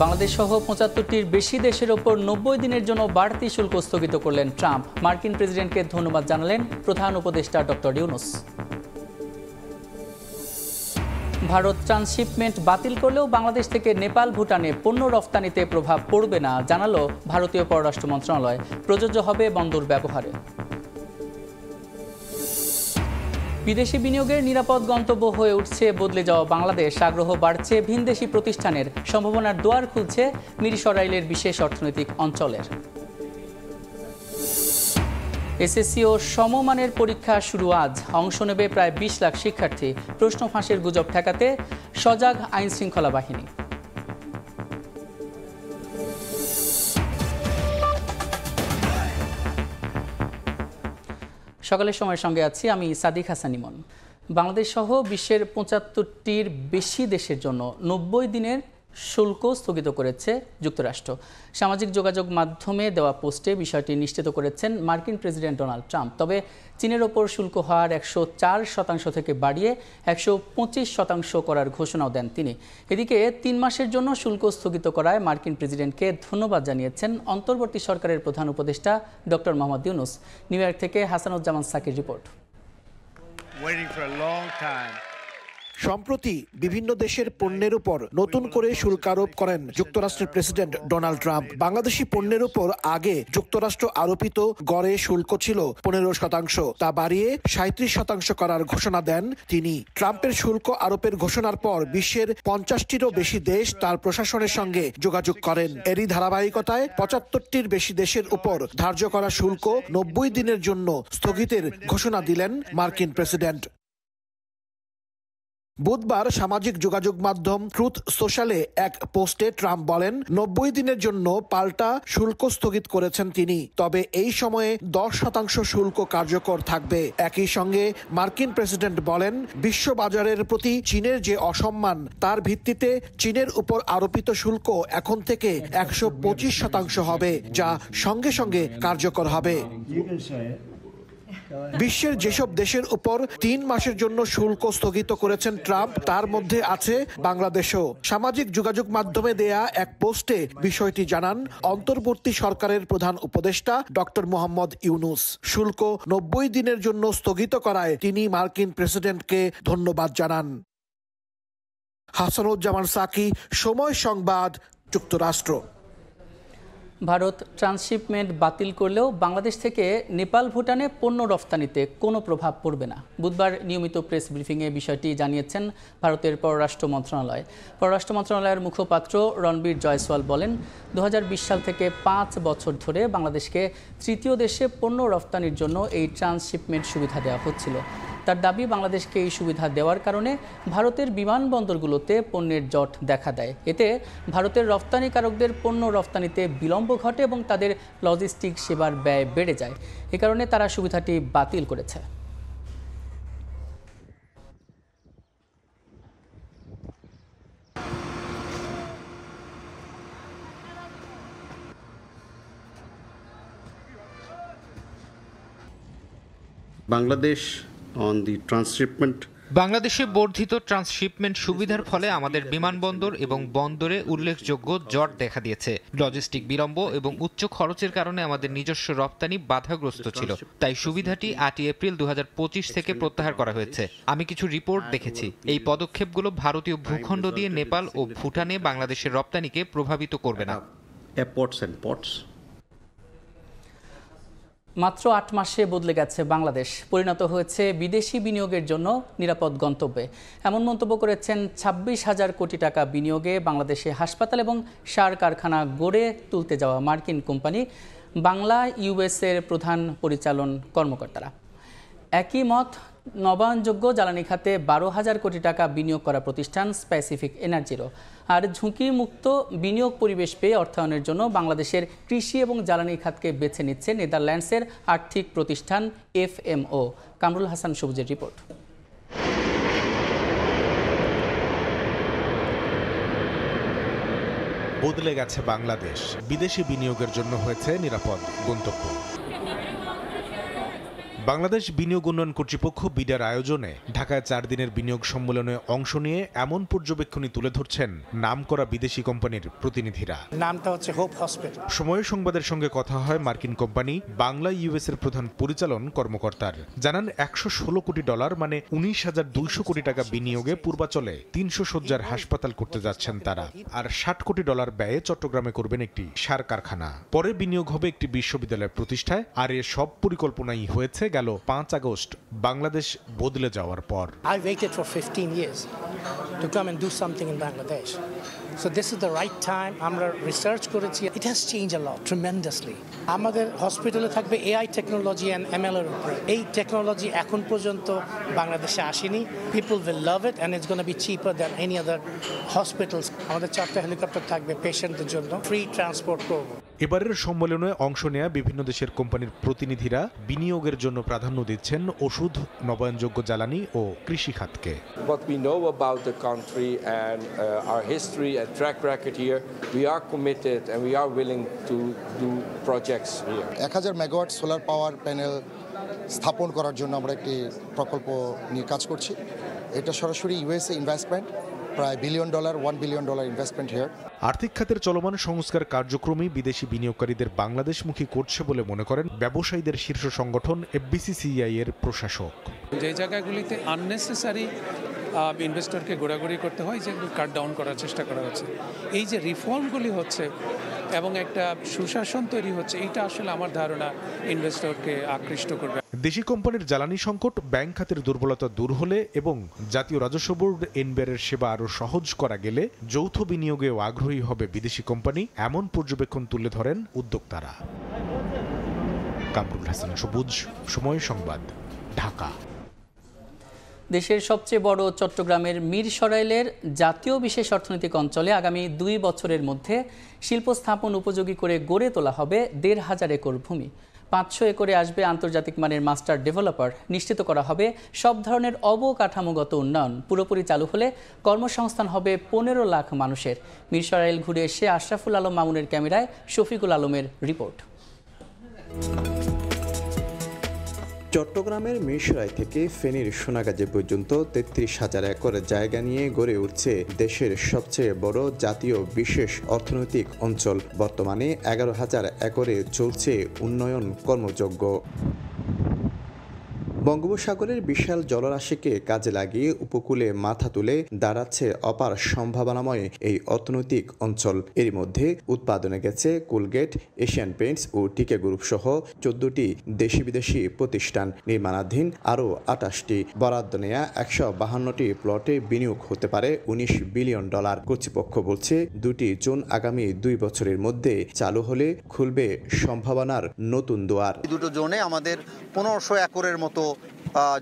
বাংলাদেশ সহ ৭৫টির বেশি দেশের ওপর ৯০ দিনের জন্য বাড়তি শুল্ক স্থগিত করলেন ট্রাম্প। মার্কিন প্রেসিডেন্টকে ধন্যবাদ জানালেন প্রধান উপদেষ্টা ডক্টর ইউনূস। ভারত ট্রান্সশিপমেন্ট বাতিল করলেও বাংলাদেশ থেকে নেপাল, ভুটানে পণ্য রফতানিতে প্রভাব পড়বে না জানালো ভারতীয় পররাষ্ট্র মন্ত্রণালয়। প্রযোজ্য হবে বন্দর ব্যবহারে। বিদেশি বিনিয়োগের নিরাপদ গন্তব্য হয়ে উঠছে বদলে যাওয়া বাংলাদেশ। আগ্রহ বাড়ছে ভিনদেশি প্রতিষ্ঠানের, সম্ভাবনার দুয়ার খুলছে মিরসরাইলের বিশেষ অর্থনৈতিক অঞ্চলের। এসএসসি ও সমমানের পরীক্ষা শুরু আজ। অংশ নেবে প্রায় ২০ লাখ শিক্ষার্থী। প্রশ্ন ফাঁসের গুজব ঠেকাতে সজাগ আইন শৃঙ্খলা বাহিনী। সকালের সময়ের সঙ্গে আছি আমি সাদিক হাসান ইমন। বাংলাদেশ সহ বিশ্বের ৭৫টির বেশি দেশের জন্য ৯০ দিনের শুল্ক স্থগিত করেছে যুক্তরাষ্ট্র। সামাজিক যোগাযোগ মাধ্যমে দেওয়া পোস্টে বিষয়টি নিশ্চিত করেছেন মার্কিন প্রেসিডেন্ট ডোনাল্ড ট্রাম্প। তবে চীনের ওপর শুল্ক হার ১০৪% থেকে বাড়িয়ে ১২৫% করার ঘোষণাও দেন তিনি। এদিকে ৩ মাসের জন্য শুল্ক স্থগিত করায় মার্কিন প্রেসিডেন্টকে ধন্যবাদ জানিয়েছেন অন্তর্বর্তী সরকারের প্রধান উপদেষ্টা doctor Mohammad Yunus. New York থেকে হাসানুজ্জামান সাকির রিপোর্ট। সম্প্রতি বিভিন্ন দেশের পণ্যের উপর নতুন করে শুল্ক আরোপ করেন যুক্তরাষ্ট্রের প্রেসিডেন্ট ডোনাল্ড ট্রাম্প। বাংলাদেশি পণ্যের উপর আগে যুক্তরাষ্ট্র আরোপিত গড়ে শুল্ক ছিল ১৫%, তা বাড়িয়ে ৩৭% করার ঘোষণা দেন তিনি। ট্রাম্পের শুল্ক আরোপের ঘোষণার পর বিশ্বের ৫০টিরও বেশি দেশ তার প্রশাসনের সঙ্গে যোগাযোগ করেন। এরই ধারাবাহিকতায় ৭৫টির বেশি দেশের উপর ধার্য করা শুল্ক ৯০ দিনের জন্য স্থগিতের ঘোষণা দিলেন মার্কিন প্রেসিডেন্ট। বুধবার সামাজিক যোগাযোগ মাধ্যম ট্রুথ সোশ্যালে এক পোস্টে ট্রাম্প বলেন, ৯০ দিনের জন্য পাল্টা শুল্ক স্থগিত করেছেন তিনি। তবে এই সময়ে ১০% শুল্ক কার্যকর থাকবে। একই সঙ্গে মার্কিন প্রেসিডেন্ট বলেন, বিশ্ববাজারের প্রতি চীনের যে অসম্মান, তার ভিত্তিতে চীনের উপর আরোপিত শুল্ক এখন থেকে ১২৫% হবে, যা সঙ্গে সঙ্গে কার্যকর হবে। বিশ্বের যেসব দেশের উপর ৩ মাসের জন্য শুল্ক স্থগিত করেছেন ট্রাম্প, তার মধ্যে আছে বাংলাদেশও। সামাজিক যোগাযোগ মাধ্যমে দেয়া এক পোস্টে বিষয়টি জানান অন্তর্বর্তী সরকারের প্রধান উপদেষ্টা ডক্টর মোহাম্মদ ইউনূস। শুল্ক ৯০ দিনের জন্য স্থগিত করায় তিনি মার্কিন প্রেসিডেন্টকে ধন্যবাদ জানান। হাসানুজ্জামান সাকি, সময় সংবাদ, যুক্তরাষ্ট্র। ভারত ট্রান্সশিপমেন্ট বাতিল করলেও বাংলাদেশ থেকে নেপাল, ভুটানে পণ্য রফতানিতে কোনো প্রভাব পড়বে না। বুধবার নিয়মিত প্রেস ব্রিফিংয়ে বিষয়টি জানিয়েছেন ভারতের পররাষ্ট্র মন্ত্রণালয়। পররাষ্ট্র মন্ত্রণালয়ের মুখপাত্র রণবীর জয়সওয়াল বলেন, ২০২০ সাল থেকে ৫ বছর ধরে বাংলাদেশকে তৃতীয় দেশে পণ্য রফতানির জন্য এই ট্রান্সশিপমেন্ট সুবিধা দেওয়া হচ্ছিল। তার দাবি, বাংলাদেশকে এই সুবিধা দেওয়ার কারণে ভারতের বিমানবন্দরগুলোতে পণ্যের জট দেখা দেয়। এতে ভারতের রফতানিকারকদের পণ্য রফতানিতে বিলম্ব ঘটে এবং তাদের লজিস্টিক সেবার ব্যয় বেড়ে যায়। এ কারণে তারা সুবিধাটি বাতিল করেছে। বাংলাদেশে বর্ধিত ট্রান্সশিপমেন্ট সুবিধার ফলে আমাদের বিমানবন্দর এবং বন্দরে উল্লেখযোগ্য জট দেখা দিয়েছে। লজিস্টিক বিলম্ব এবং উচ্চ খরচের কারণে আমাদের নিজস্ব রপ্তানি বাধাগ্রস্ত ছিল। তাই সুবিধাটি ৮ এপ্রিল ২০২৫ থেকে প্রত্যাহার করা হয়েছে। আমি কিছু রিপোর্ট দেখেছি। এই পদক্ষেপগুলো ভারতীয় ভূখণ্ড দিয়ে নেপাল ও ভুটানে বাংলাদেশের রপ্তানিকে প্রভাবিত করবে না। মাত্র ৮ মাসে বদলে গেছে বাংলাদেশ, পরিণত হয়েছে বিদেশি বিনিয়োগের জন্য নিরাপদ গন্তব্যে। এমন মন্তব্য করেছেন ২৬,০০০ কোটি টাকা বিনিয়োগে বাংলাদেশে হাসপাতাল এবং সার কারখানা গড়ে তুলতে যাওয়া মার্কিন কোম্পানি বাংলা ইউএসের প্রধান পরিচালন কর্মকর্তারা। একই মত নবায়নযোগ্য জ্বালানি খাতে ১২,০০০ কোটি টাকা বিনিয়োগ করা প্রতিষ্ঠান স্পেসিফিক এনার্জিরও। আর ঝুঁকিমুক্ত বিনিয়োগ পরিবেশ পেয়ে অর্থায়নের জন্য বাংলাদেশের কৃষি এবং জ্বালানি খাতকে বেছে নিচ্ছে নেদারল্যান্ডসের আর্থিক প্রতিষ্ঠান FMO। কামরুল হাসান সবুজের রিপোর্ট। বদলে গেছে বাংলাদেশ, বিদেশি বিনিয়োগের জন্য হয়েছে নিরাপদ গন্তব্য। বাংলাদেশ বিনিয়োগ উন্নয়ন কর্তৃপক্ষ বিডার আয়োজনে ঢাকায় 4 দিনের বিনিয়োগ সম্মেলনে অংশ নিয়ে এমন পর্যবেক্ষণই তুলে ধরছেন নামকরা বিদেশি কোম্পানির প্রতিনিধিরা। নামটা হচ্ছে হোপ হসপিটাল। সময় সংবাদের সঙ্গে কথা হয় মার্কিন কোম্পানি বাংলা ইউএস এর প্রধান পরিচালন কর্মকর্তার। জানান $116 কোটি মানে 19,200 কোটি টাকা বিনিয়োগে পূর্বাচলে 300 শয্যার হাসপাতাল করতে যাচ্ছেন তারা। আর $60 কোটি ব্যয়ে চট্টগ্রামে করবেন একটি সার কারখানা। পরে বিনিয়োগ হবে একটি বিশ্ববিদ্যালয় প্রতিষ্ঠায়। আর এ সব পরিকল্পনাই হয়েছে গেল 5 আগস্ট বাংলাদেশ বদলে যাওয়ার পর। I waited for 15 years to come and do something in Bangladesh. So this is the right time. আমরা রিসার্চ করেছি। It has changed a lot, tremendously. আমাদের হসপিটালে থাকবে AI টেকনোলজি and ML এর উপরে। এই টেকনোলজি এখন পর্যন্ত বাংলাদেশে আসেনি। People will love it and it's going to be cheaper than any other hospitals. আমাদের 4টা হেলিকপ্টার থাকবে পেশেন্টদের জন্য, ফ্রি ট্রান্সপোর্ট করব। এবারের সম্মেলনে অংশ নেয়া বিভিন্ন দেশের কোম্পানির প্রতিনিধিরা বিনিয়োগের জন্য প্রাধান্য দিচ্ছেন ওষুধ, নবায়নযোগ্য জ্বালানি ও কৃষি খাতকে। What we know about the country and our history and track record here, we are committed and we are willing to do projects here. 1000 megawatt solar power panel স্থাপন করার জন্য আমরা একটি প্রকল্প নিয়ে কাজ করছি। এটা সরাসরি ইউএসএ ইনভেস্টমেন্ট, প্রায় $1 বিলিয়ন, $1 বিলিয়ন ইনভেস্টমেন্ট হিয়ার। আর্থিক খাতের চলমান সংস্কার কার্যক্রমই বিদেশি বিনিয়োগকারীদের বাংলাদেশমুখী করছে বলে মনে করেন ব্যবসায়ীদের শীর্ষ সংগঠন এফবিসিসিআই এর প্রশাসক। যে জায়গাগুলিতে আননেসেসারি ইনভেস্টরকে ঘোরাঘুরি করতে হয়, যেগুলো কাট ডাউন করার চেষ্টা করা হচ্ছে। এই যে রিফর্মগুলি হচ্ছে এবং একটা সুশাসন তৈরি হচ্ছে, এইটা আসলে আমার ধারণা ইনভেস্টরকে আকৃষ্ট করবে। দেশি কোম্পানির জ্বালানি সংকট, ব্যাংক খাতের দুর্বলতা দূর হলে এবং জাতীয় রাজস্ব বোর্ড এনবিআরের সেবা আরও সহজ করা গেলে যৌথ বিনিয়োগেও আগ্রহী হবে বিদেশি কোম্পানি, এমন পর্যবেক্ষণ তুলে ধরেন উদ্যোক্তারা। কামরুল হাসান সবুজ, সময় সংবাদ, ঢাকা। দেশের সবচেয়ে বড় চট্টগ্রামের মিরসরাইলের জাতীয় বিশেষ অর্থনৈতিক অঞ্চলে আগামী 2 বছরের মধ্যে শিল্প স্থাপন উপযোগী করে গড়ে তোলা হবে 1,500 একর ভূমি। 500 একরে আসবে আন্তর্জাতিক মানের মাস্টার ডেভেলপার। নিশ্চিত করা হবে সব ধরনের অবকাঠামোগত উন্নয়ন। পুরোপুরি চালু হলে কর্মসংস্থান হবে 15 লাখ মানুষের। মিরসরাইল ঘুরে এসে আশরাফুল আলম মামুনের ক্যামেরায় শফিকুল আলমের রিপোর্ট। চট্টগ্রামের মিরসরাই থেকে ফেনীর সোনাগাজী পর্যন্ত 33,000 একর জায়গা নিয়ে গড়ে উঠছে দেশের সবচেয়ে বড় জাতীয় বিশেষ অর্থনৈতিক অঞ্চল। বর্তমানে 11,000 একরে চলছে উন্নয়ন কর্মযজ্ঞ। বঙ্গোপসাগরের বিশাল জলরাশিকে কাজে লাগিয়ে উপকূলে মাথা তুলে দাঁড়াচ্ছে অপার সম্ভাবনাময় এই অর্থনৈতিক অঞ্চল। এর মধ্যে উৎপাদনে গেছে কোলগেট, এশিয়ান পেইন্টস ও টিকে গ্রুপ সহ 14টি দেশি বিদেশি প্রতিষ্ঠান। নির্মাণাধীন আরও 28টি। বরাদ্দ নেয়া 152টি প্লটে বিনিয়োগ হতে পারে $19 বিলিয়ন। কর্তৃপক্ষ বলছে 2টি জোন আগামী 2 বছরের মধ্যে চালু হলে খুলবে সম্ভাবনার নতুন দুয়ার। দুটো জোনে আমাদের 1500 একরের মতো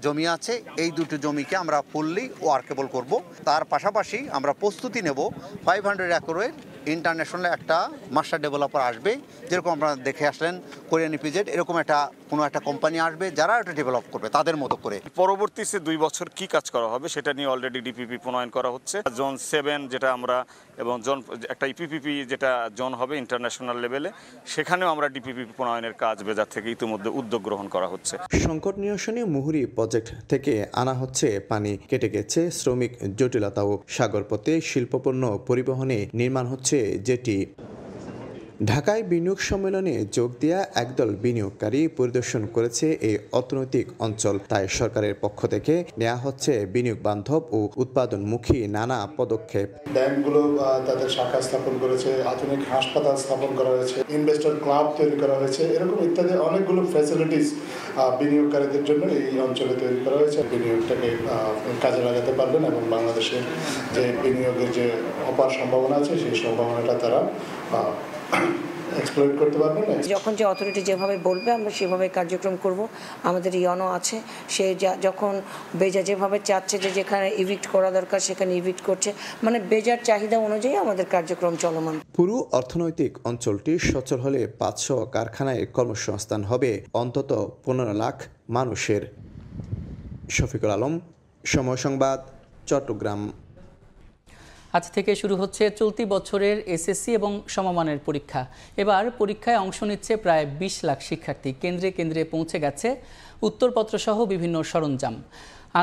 জমি আছে। এই দুটো জমিকে আমরা ফুললি ওয়ার্কেবল করব। তার পাশাপাশি আমরা প্রস্তুতি নেব 500 একরের ইন্টারন্যাশনাল একটা মাস্টার ডেভেলপার আসবে। যেরকম আপনারা দেখে আসলেন কোরিয়ান ইপিজেড, এরকম কোনো একটা কোম্পানি আসবে যারা এটা ডেভেলপ করবে তাদের মতো করে। পরবর্তী 2 বছর কি কাজ করা হবে সেটা নিয়ে অলরেডি ডিপিপি প্রণয়ন করা হচ্ছে। জোন 7 যেটা আমরা এবং জোন একটা ইপিপিপি যেটা জোন হবে ইন্টারন্যাশনাল লেভেলে, সেখানেও আমরা ডিপিপি প্রণয়নের কাজ বেজার থেকে ইতিমধ্যে উদ্যোগ গ্রহণ করা হচ্ছে। সংকট নিরসনে মুহুরী প্রজেক্ট থেকে আনা হচ্ছে পানি। কেটে গেছে শ্রমিক জটিলতাও। সাগরপথে শিল্পপণ্য পরিবহনে নির্মাণ হচ্ছে জেটি। ঢাকায় বিনিয়োগ সম্মেলনে যোগ দেয়া একদল বিনিয়োগকারী পরিদর্শন করেছে এই অর্থনৈতিক অঞ্চল। তাই সরকারের পক্ষ থেকে নেওয়া হচ্ছে বিনিয়োগ বান্ধব ও উৎপাদনমুখী নানা পদক্ষেপ। ব্যাংকগুলো তাদের শাখা স্থাপন করেছে, আধুনিক হাসপাতাল স্থাপন করা হয়েছে, ইনভেস্টর ক্লাব তৈরি করা হয়েছে, এরকম ইত্যাদি অনেকগুলো ফ্যাসিলিটিস বিনিয়োগকারীদের জন্য এই অঞ্চলে তৈরি করা হয়েছে। বিনিয়োগটাকে কাজে লাগাতে পারবেন এবং বাংলাদেশের যে বিনিয়োগের যে অপার সম্ভাবনা আছে সেই সম্ভাবনাটা তারা এক্সপ্লয়েট করতে পারবেন। যখন যে অথরিটি যেভাবে বলবে আমরা সেভাবে কার্যক্রম করব। আমাদের ইয়নো আছে, সে যখন বেজা যেভাবে চাচ্ছে যে যেখানে ইভিক্ট করা দরকার সেখানে ইভিক্ট করছে, মানে বেজার চাহিদা অনুযায়ী আমাদের কার্যক্রম চলমান। পুরো অর্থনৈতিক অঞ্চলটি সচল হলে 500 কারখানায় কর্মসংস্থান হবে অন্তত 15 লাখ মানুষের। শফিকুল আলম, সময় সংবাদ, চট্টগ্রাম। আজ থেকে শুরু হচ্ছে চলতি বছরের এসএসসি এবং সমমানের পরীক্ষা। এবার পরীক্ষায় অংশ নিচ্ছে প্রায় 20 লাখ শিক্ষার্থী। কেন্দ্রে কেন্দ্রে পৌঁছে গেছে উত্তরপত্র সহ বিভিন্ন সরঞ্জাম।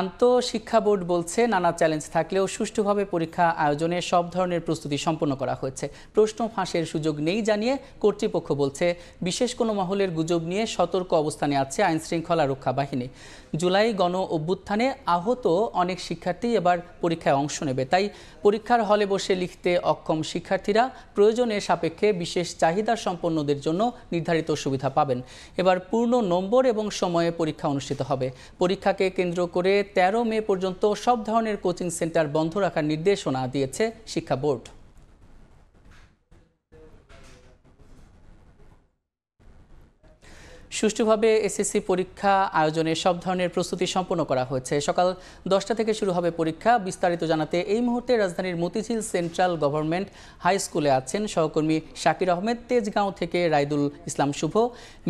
আন্তঃশিক্ষা বোর্ড বলছে, নানা চ্যালেঞ্জ থাকলেও সুষ্ঠুভাবে পরীক্ষা আয়োজনে সব ধরনের প্রস্তুতি সম্পন্ন করা হয়েছে। প্রশ্ন ফাঁসের সুযোগ নেই জানিয়ে কর্তৃপক্ষ বলছে, বিশেষ কোনো মহলের গুজব নিয়ে সতর্ক অবস্থানে আছে আইনশৃঙ্খলা রক্ষা বাহিনী। জুলাই গণ অভ্যুত্থানে আহত অনেক শিক্ষার্থী এবার পরীক্ষায় অংশ নেবে। তাই পরীক্ষার হলে বসে লিখতে অক্ষম শিক্ষার্থীরা প্রয়োজনের সাপেক্ষে বিশেষ চাহিদা সম্পন্নদের জন্য নির্ধারিত সুবিধা পাবেন। এবার পূর্ণ নম্বর এবং সময়ে পরীক্ষা অনুষ্ঠিত হবে। পরীক্ষাকে কেন্দ্র করে 13 মে পর্যন্ত সব ধরনের কোচিং সেন্টার বন্ধ রাখার নির্দেশনা দিয়েছে শিক্ষা বোর্ড। সুষ্ঠুভাবে এসএসসি পরীক্ষা আয়োজনে সব ধরনের প্রস্তুতি সম্পন্ন করা হয়েছে। সকাল 10টা থেকে শুরু হবে পরীক্ষা। বিস্তারিত জানাতে এই মুহূর্তে রাজধানীর মতিঝিল সেন্ট্রাল গভর্নমেন্ট হাই স্কুলে আছেন সহকর্মী শাকির আহমেদ। তেজগাঁও থেকে রাইদুল ইসলাম শুভ,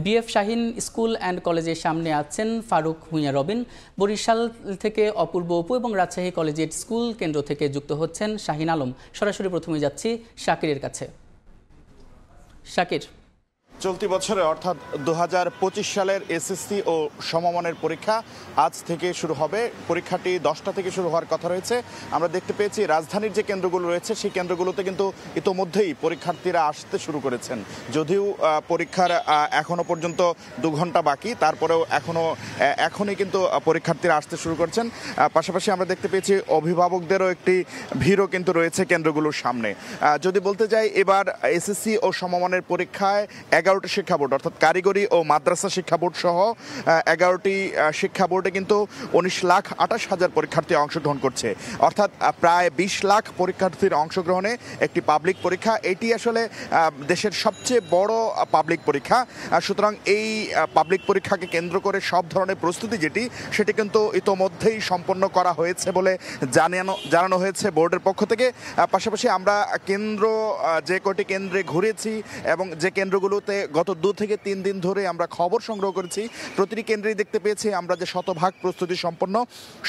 বিএফ শাহিন স্কুল অ্যান্ড কলেজের সামনে আছেন ফারুক ভূঁইয়া রবিন, বরিশাল থেকে অপূর্ব অপু এবং রাজশাহী কলেজিয়েট স্কুল কেন্দ্র থেকে যুক্ত হচ্ছেন শাহিন আলম। সরাসরি প্রথমে যাচ্ছি শাকিরের কাছে। শাকির, চলতি বছরে অর্থাৎ 2025 সালের এসএসসি ও সমমানের পরীক্ষা আজ থেকে শুরু হবে। পরীক্ষাটি 10টা থেকে শুরু হওয়ার কথা রয়েছে। আমরা দেখতে পেয়েছি রাজধানীর যে কেন্দ্রগুলো রয়েছে সেই কেন্দ্রগুলোতে কিন্তু ইতোমধ্যেই পরীক্ষার্থীরা আসতে শুরু করেছেন। যদিও পরীক্ষার এখনো পর্যন্ত 2 ঘন্টা বাকি, তারপরেও এখনই কিন্তু পরীক্ষার্থীরা আসতে শুরু করছেন। পাশাপাশি আমরা দেখতে পেয়েছি অভিভাবকদেরও একটি ভিড়ও কিন্তু রয়েছে কেন্দ্রগুলোর সামনে। যদি বলতে যাই, এবার এসএসসি ও সমমানের পরীক্ষায় 11টি শিক্ষা বোর্ড অর্থাৎ কারিগরি ও মাদ্রাসা শিক্ষা বোর্ড সহ 11টি শিক্ষা বোর্ডে কিন্তু 19,28,000 পরীক্ষার্থী অংশগ্রহণ করছে। অর্থাৎ প্রায় 20 লাখ পরীক্ষার্থীর অংশগ্রহণে একটি পাবলিক পরীক্ষা। এটি আসলে দেশের সবচেয়ে বড় পাবলিক পরীক্ষা। সুতরাং এই পাবলিক পরীক্ষাকে কেন্দ্র করে সব ধরনের প্রস্তুতি সেটি কিন্তু ইতোমধ্যেই সম্পন্ন করা হয়েছে বলে জানানো হয়েছে বোর্ডের পক্ষ থেকে। পাশাপাশি আমরা যে কটি কেন্দ্রে ঘুরেছি এবং যে কেন্দ্রগুলোতে গত 2 থেকে 3 দিন ধরে আমরা খবর সংগ্রহ করেছি, প্রতিটি কেন্দ্রেই দেখতে পেয়েছি আমরা যে শতভাগ প্রস্তুতি সম্পন্ন।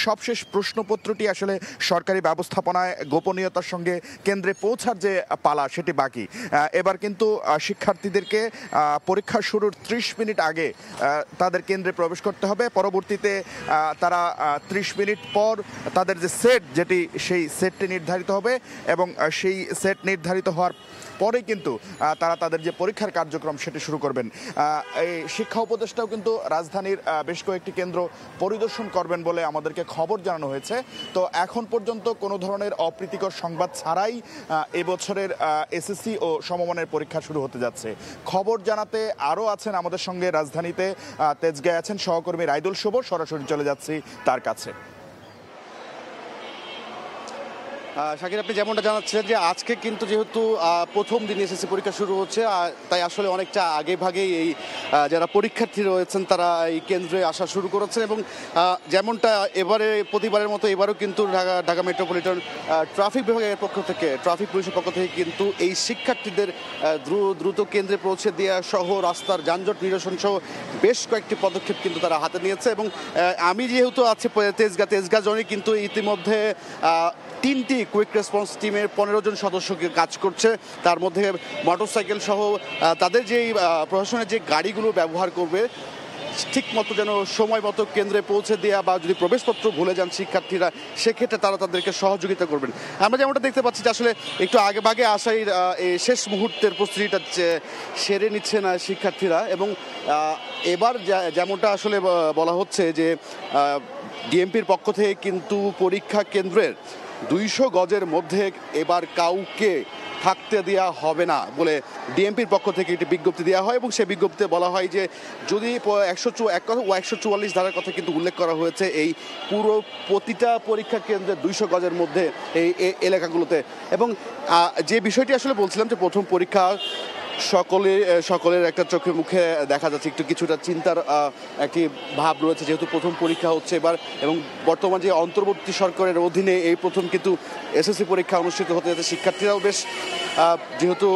সবশেষ প্রশ্নপত্রটি আসলে সরকারি ব্যবস্থাপনায় গোপনীয়তার সঙ্গে কেন্দ্রে পৌঁছার যে পালা সেটি বাকি। এবার কিন্তু শিক্ষার্থীদেরকে পরীক্ষা শুরুর 30 মিনিট আগে তাদের কেন্দ্রে প্রবেশ করতে হবে। পরবর্তীতে তারা 30 মিনিট পর তাদের যে সেই সেটটি নির্ধারিত হবে এবং সেই সেট নির্ধারিত হওয়ার পরে কিন্তু তারা তাদের যে পরীক্ষার কার্যক্রম সেটি শুরু করবেন। এই শিক্ষা উপদেষ্টাও কিন্তু রাজধানীর বেশ কয়েকটি কেন্দ্র পরিদর্শন করবেন বলে আমাদেরকে খবর জানানো হয়েছে। তো এখন পর্যন্ত কোনো ধরনের অপ্রীতিকর সংবাদ ছাড়াই এবছরের এসএসসি ও সমমানের পরীক্ষা শুরু হতে যাচ্ছে। খবর জানাতে আরও আছেন আমাদের সঙ্গে রাজধানীতে তেজগাঁয়ে আছেন সহকর্মী রাইদুল শুভ। সরাসরি চলে যাচ্ছি তার কাছে। শাকির, আপনি যেমনটা জানাচ্ছেন যে আজকে কিন্তু যেহেতু প্রথম দিন এসএসসি পরীক্ষা শুরু হচ্ছে, তাই আসলে অনেকটা আগে ভাগেই এই যারা পরীক্ষার্থী রয়েছেন তারা এই কেন্দ্রে আসা শুরু করেছেন। এবং যেমনটা প্রতিবারের মতো এবারও কিন্তু ঢাকা মেট্রোপলিটন ট্রাফিক বিভাগের পক্ষ থেকে, ট্রাফিক পুলিশের পক্ষ থেকে কিন্তু এই শিক্ষার্থীদের দ্রুত কেন্দ্রে পৌঁছে দেওয়া সহ রাস্তার যানজট নিরসন সহ বেশ কয়েকটি পদক্ষেপ কিন্তু তারা হাতে নিয়েছে। এবং আমি যেহেতু আছি তেজগাঁ জোনে কিন্তু ইতিমধ্যে 3টি কুইক রেসপন্স টিমের 15 জন সদস্যকে কাজ করছে। তার মধ্যে মোটরসাইকেল সহ তাদের যেই প্রশাসনের যে গাড়িগুলো ব্যবহার করবে ঠিক মতো যেন সময় মতো কেন্দ্রে পৌঁছে দেওয়া বা যদি প্রবেশপত্র ভুলে যান শিক্ষার্থীরা, সেক্ষেত্রে তারা তাদেরকে সহযোগিতা করবেন। আমরা যেমনটা দেখতে পাচ্ছি যে আসলে একটু আগে ভাগে আসাই শেষ মুহূর্তের প্রস্তুতিটা সেরে নিচ্ছে না শিক্ষার্থীরা। এবং এবার যেমনটা আসলে বলা হচ্ছে যে ডিএমপির পক্ষ থেকে কিন্তু পরীক্ষা কেন্দ্রের 200 গজের মধ্যে এবার কাউকে থাকতে দেওয়া হবে না বলে ডিএমপির পক্ষ থেকে একটি বিজ্ঞপ্তি দেওয়া হয়। এবং সেই বিজ্ঞপ্তিতে বলা হয় যে যদি 144 ধারার কথা কিন্তু উল্লেখ করা হয়েছে এই প্রতিটা পরীক্ষা কেন্দ্রে 200 গজের মধ্যে এই এলাকাগুলোতে। এবং যে বিষয়টি আসলে বলছিলাম যে প্রথম পরীক্ষা সকলের একটা চোখে মুখে দেখা যাচ্ছে কিছুটা চিন্তার একটি ভাব রয়েছে, যেহেতু প্রথম পরীক্ষা হচ্ছে এবার। এবং বর্তমান যে অন্তর্বর্তী সরকারের অধীনে এই প্রথম কিন্তু এসএসসি পরীক্ষা অনুষ্ঠিত হতে যাচ্ছে। শিক্ষার্থীরাও বেশ যেহেতু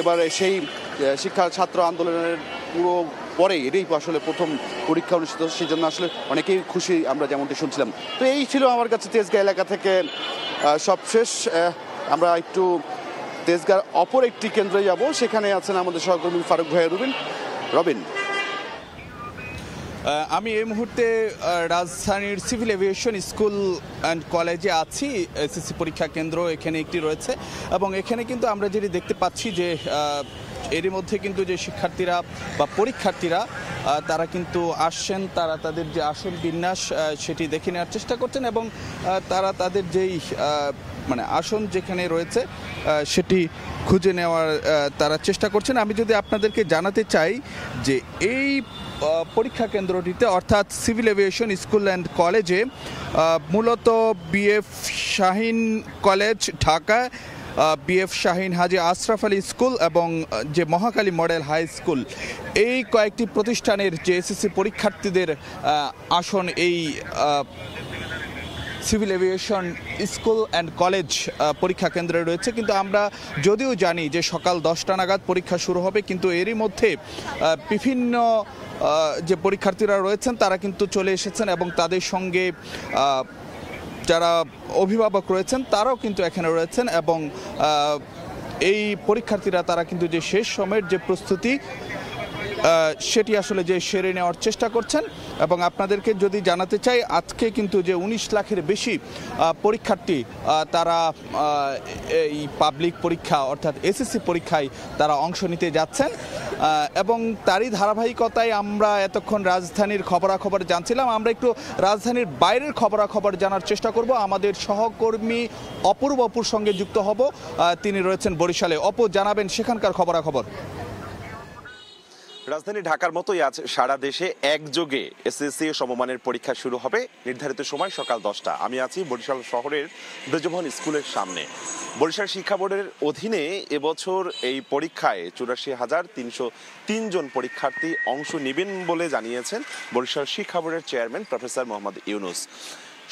এবার সেই শিক্ষা ছাত্র আন্দোলনের পুরো পরে এটাই আসলে প্রথম পরীক্ষা অনুষ্ঠিত, সেই জন্য আসলে অনেকেই খুশি আমরা যেমনটি শুনছিলাম। তো এই ছিল আমার কাছে তেজগাঁ এলাকা থেকে সবশেষ আমরা একটু তেজগাঁর অপর একটি কেন্দ্রে যাব, সেখানে আছেন আমাদের সহকর্মী ফারুক ভাইয়া রবিন। আমি এই মুহূর্তে রাজধানীর সিভিল এভিয়েশন স্কুল অ্যান্ড কলেজে আছি। এসএসসি পরীক্ষা কেন্দ্র এখানে একটি রয়েছে এবং এখানে কিন্তু আমরা যেটি দেখতে পাচ্ছি যে এরই মধ্যে কিন্তু যে শিক্ষার্থীরা বা পরীক্ষার্থীরা তারা কিন্তু আসছেন, তারা তাদের যে আসন বিন্যাস সেটি দেখে নেওয়ার চেষ্টা করছেন এবং তারা তাদের যেই আসন যেখানে রয়েছে সেটি খুঁজে নেওয়ার তারা চেষ্টা করছেন। আমি যদি আপনাদেরকে জানাতে চাই যে এই পরীক্ষা কেন্দ্রটিতে অর্থাৎ সিভিল এভিয়েশন স্কুল অ্যান্ড কলেজে মূলত BF Shaheen college Dhaka, BF Shaheen Haji Ashraf Ali school এবং যে মহাকালী মডেল হাই স্কুল, এই কয়েকটি প্রতিষ্ঠানের যে এসএসসি পরীক্ষার্থীদের আসন এই civil aviation school and college পরীক্ষা কেন্দ্রে রয়েছে। কিন্তু আমরা যদিও জানি যে সকাল 10টা নাগাদ পরীক্ষা শুরু হবে, কিন্তু এরই মধ্যে বিভিন্ন যে পরীক্ষার্থীরা রয়েছেন তারা কিন্তু চলে এসেছেন এবং তাদের সঙ্গে যারা অভিভাবক রয়েছেন তারাও কিন্তু এখানে রয়েছেন এবং এই পরীক্ষার্থীরা তারা কিন্তু যে শেষ সময়ের যে প্রস্তুতি সেটি আসলে যে সেরে নেওয়ার চেষ্টা করছেন। এবং আপনাদেরকে যদি জানাতে চাই আজকে কিন্তু যে 19 লাখের বেশি পরীক্ষার্থী তারা এই পাবলিক পরীক্ষা অর্থাৎ এসএসসি পরীক্ষায় তারা অংশ নিতে যাচ্ছেন এবং তারই ধারাবাহিকতায় আমরা এতক্ষণ রাজধানীর খবরাখবর জানছিলাম। আমরা একটু রাজধানীর বাইরের খবরাখবর জানার চেষ্টা করব। আমাদের সহকর্মী অপূর্বপুর সঙ্গে যুক্ত হব, তিনি রয়েছেন বরিশালে। অপু, জানাবেন সেখানকার খবরাখবর। রাজধানী ঢাকার মতোই আজ সারা দেশে একযোগে এসএসসি সমমানের পরীক্ষা শুরু হবে। নির্ধারিত সময় সকাল 10টা। আমি আছি বরিশাল শহরের ব্রজভবন স্কুলের সামনে। বরিশাল শিক্ষা বোর্ডের অধীনে এবছর এই পরীক্ষায় 84,303 জন পরীক্ষার্থী অংশ নেবেন বলে জানিয়েছেন বরিশাল শিক্ষা বোর্ডের চেয়ারম্যান প্রফেসর মোহাম্মদ ইউনুস।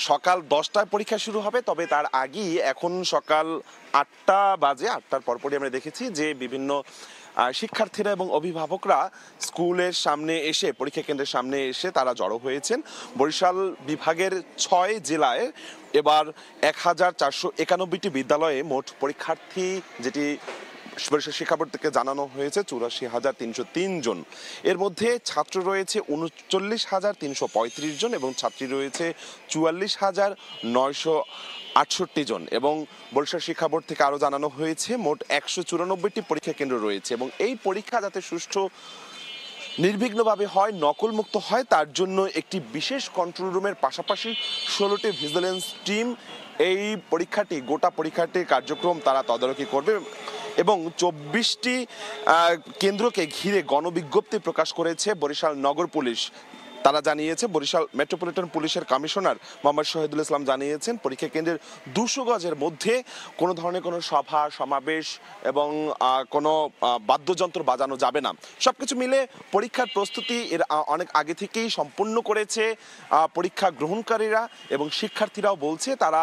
সকাল 10টায় পরীক্ষা শুরু হবে, তবে তার আগেই এখন সকাল 8টা বাজে। 8টার পরপরই আমরা দেখেছি যে বিভিন্ন শিক্ষার্থীরা এবং অভিভাবকরা স্কুলের সামনে এসে, পরীক্ষা কেন্দ্রের সামনে এসে তারা জড়ো হয়েছেন। বরিশাল বিভাগের 6 জেলায় এবার 1491টি বিদ্যালয়ে মোট পরীক্ষার্থী, যেটি বরিশাল শিক্ষা বোর্ড থেকে জানানো হয়েছে 84,303 জন। এর মধ্যে ছাত্র রয়েছে 39,335 জন এবং ছাত্রী রয়েছে 44,968 জন। এবং বরিশাল শিক্ষা বোর্ড থেকে আরও জানানো হয়েছে মোট 194টি পরীক্ষা কেন্দ্র রয়েছে এবং এই পরীক্ষা যাতে সুষ্ঠু নির্বিঘ্নভাবে হয়, নকলমুক্ত হয়, তার জন্য একটি বিশেষ কন্ট্রোল রুমের পাশাপাশি 16টি ভিজিলেন্স টিম এই পরীক্ষাটি, গোটা পরীক্ষাটির কার্যক্রম তারা তদারকি করবে এবং 24টি কেন্দ্রকে ঘিরে গণবিজ্ঞপ্তি প্রকাশ করেছে বরিশাল নগর পুলিশ। তারা জানিয়েছে, বরিশাল মেট্রোপলিটন পুলিশের কমিশনার মোহাম্মদ শহীদুল ইসলাম জানিয়েছেন পরীক্ষা কেন্দ্রের 200 গজের মধ্যে কোনো ধরনের কোনো সভা সমাবেশ এবং কোনো বাদ্যযন্ত্র বাজানো যাবে না। সবকিছু মিলে পরীক্ষার প্রস্তুতি এর অনেক আগে থেকেই সম্পূর্ণ করেছে পরীক্ষা গ্রহণকারীরা এবং শিক্ষার্থীরাও বলছে তারা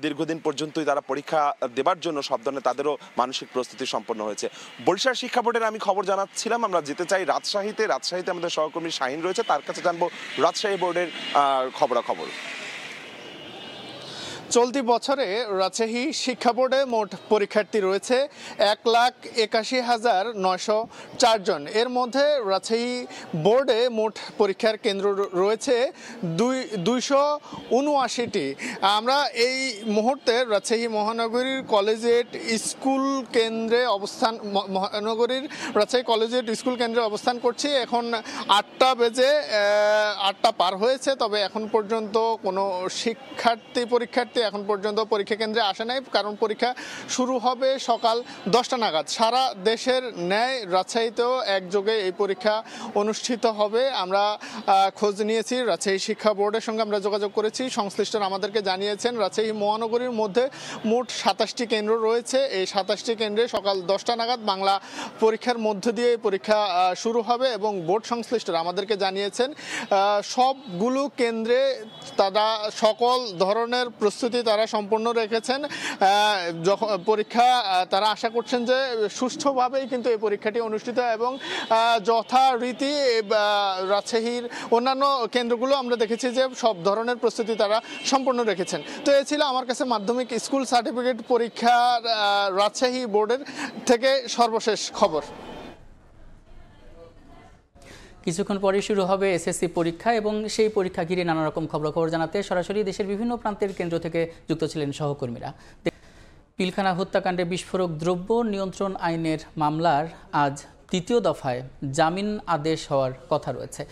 দীর্ঘদিন পর্যন্তই তারা পরীক্ষা দেবার জন্য সব ধরনের তাদেরও মানসিক প্রস্তুতি সম্পন্ন হয়েছে। বরিশাল শিক্ষা বোর্ডের আমি খবর জানাচ্ছিলাম। আমরা যেতে চাই রাজশাহীতে আমাদের সহকর্মী শাহীন রয়েছে, তার কাছে রাজশাহী বোর্ডের খবরাখবর। চলতি বছরে রাজশাহী শিক্ষা বোর্ডে মোট পরীক্ষার্থী রয়েছে 1,81,904 জন। এর মধ্যে রাজশাহী বোর্ডে মোট পরীক্ষার কেন্দ্র রয়েছে 279টি। আমরা এই মুহূর্তে রাজশাহী মহানগরীর কলেজিয়েট স্কুল কেন্দ্রে রাজশাহী কলেজিয়েট স্কুল কেন্দ্রে অবস্থান করছি। এখন 8টা বেজে 8টা পার হয়েছে, তবে এখন পর্যন্ত কোনো পরীক্ষার্থী এখন পর্যন্ত পরীক্ষা কেন্দ্রে আসে নাই, কারণ পরীক্ষা শুরু হবে সকাল 10টা নাগাদ। সারা দেশের ন্যায় রাজশাহীতেও একযোগে এই পরীক্ষা অনুষ্ঠিত হবে। আমরা খোঁজ নিয়েছি, রাজশাহী শিক্ষা বোর্ডের সঙ্গে আমরা যোগাযোগ করেছি। সংশ্লিষ্টরা আমাদেরকে জানিয়েছেন রাজশাহী মহানগরীর মধ্যে মোট 27টি কেন্দ্র রয়েছে। এই 27টি কেন্দ্রে সকাল 10টা নাগাদ বাংলা পরীক্ষার মধ্য দিয়ে পরীক্ষা শুরু হবে এবং বোর্ড সংশ্লিষ্টরা আমাদেরকে জানিয়েছেন সবগুলো কেন্দ্রে তারা সকল ধরনের প্রস্তুতি প্রস্তুতি তারা সম্পূর্ণ রেখেছেন। যখন পরীক্ষা তারা আশা করছেন যে সুষ্ঠুভাবেই কিন্তু এই পরীক্ষাটি অনুষ্ঠিত এবং যথারীতি রাজশাহীর অন্যান্য কেন্দ্রগুলো আমরা দেখেছি যে সব ধরনের প্রস্তুতি তারা সম্পূর্ণ রেখেছেন। তো এ ছিল আমার কাছে মাধ্যমিক স্কুল সার্টিফিকেট পরীক্ষার রাজশাহী বোর্ডের থেকে সর্বশেষ খবর। কিছুক্ষণ পরে শুরু হবে এসএসসি পরীক্ষা এবং সেই পরীক্ষা ঘিরে নানা রকম খবরাখবর জানাতে সরাসরি দেশের বিভিন্ন প্রান্তের কেন্দ্র থেকে যুক্ত ছিলেন সহকর্মীরা। পিলখানা হত্যাকাণ্ডে বিস্ফোরক দ্রব্য নিয়ন্ত্রণ আইনের মামলার আজ তৃতীয় দফায় জামিন আদেশ হওয়ার কথা রয়েছে।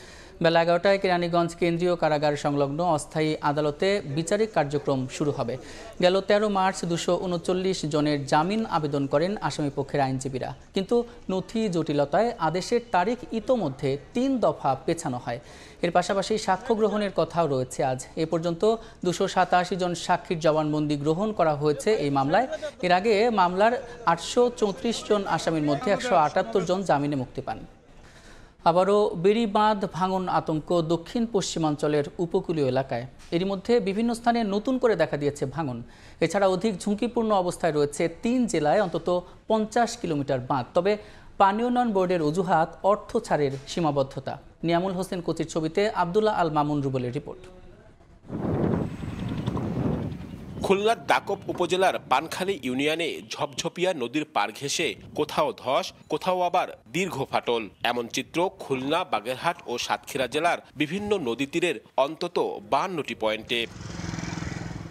বেলা 11টায় কেরানীগঞ্জ কেন্দ্রীয় কারাগার সংলগ্ন অস্থায়ী আদালতে বিচারিক কার্যক্রম শুরু হবে। গেল 13 মার্চ 239 জনের জামিন আবেদন করেন আসামিপক্ষের আইনজীবীরা, কিন্তু নথি জটিলতায় আদেশের তারিখ ইতোমধ্যে 3 দফা পেছানো হয়। এর পাশাপাশি সাক্ষ্য গ্রহণের কথাও রয়েছে আজ। এ পর্যন্ত 287 জন সাক্ষীর জবানবন্দি গ্রহণ করা হয়েছে এই মামলায়। এর আগে মামলার 834 জন আসামির মধ্যে 178 জন জামিনে মুক্তি পান। আবারও বেড়িবাঁধ ভাঙন আতঙ্ক দক্ষিণ পশ্চিমাঞ্চলের উপকূলীয় এলাকায়। এরই মধ্যে বিভিন্ন স্থানে নতুন করে দেখা দিয়েছে ভাঙন। এছাড়া অধিক ঝুঁকিপূর্ণ অবস্থায় রয়েছে 3 জেলায় অন্তত 50 কিলোমিটার বাঁধ। তবে পানি উন্নয়ন বোর্ডের অজুহাত অর্থ ছাড়ের সীমাবদ্ধতা। নিয়ামুল হোসেন কোচির ছবিতে আব্দুল্লাহ আল মামুন রুবেলের রিপোর্ট। খুলনার দাকব উপজেলার পানখালী ইউনিয়নে ঝপঝপিয়া নদীর পাড় ঘেঁষে কোথাও ধস, কোথাও আবার দীর্ঘ ফাটল। এমন চিত্র খুলনা, বাগেরহাট ও সাতক্ষীরা জেলার বিভিন্ন নদী তীরের অন্তত 52টি পয়েন্টে।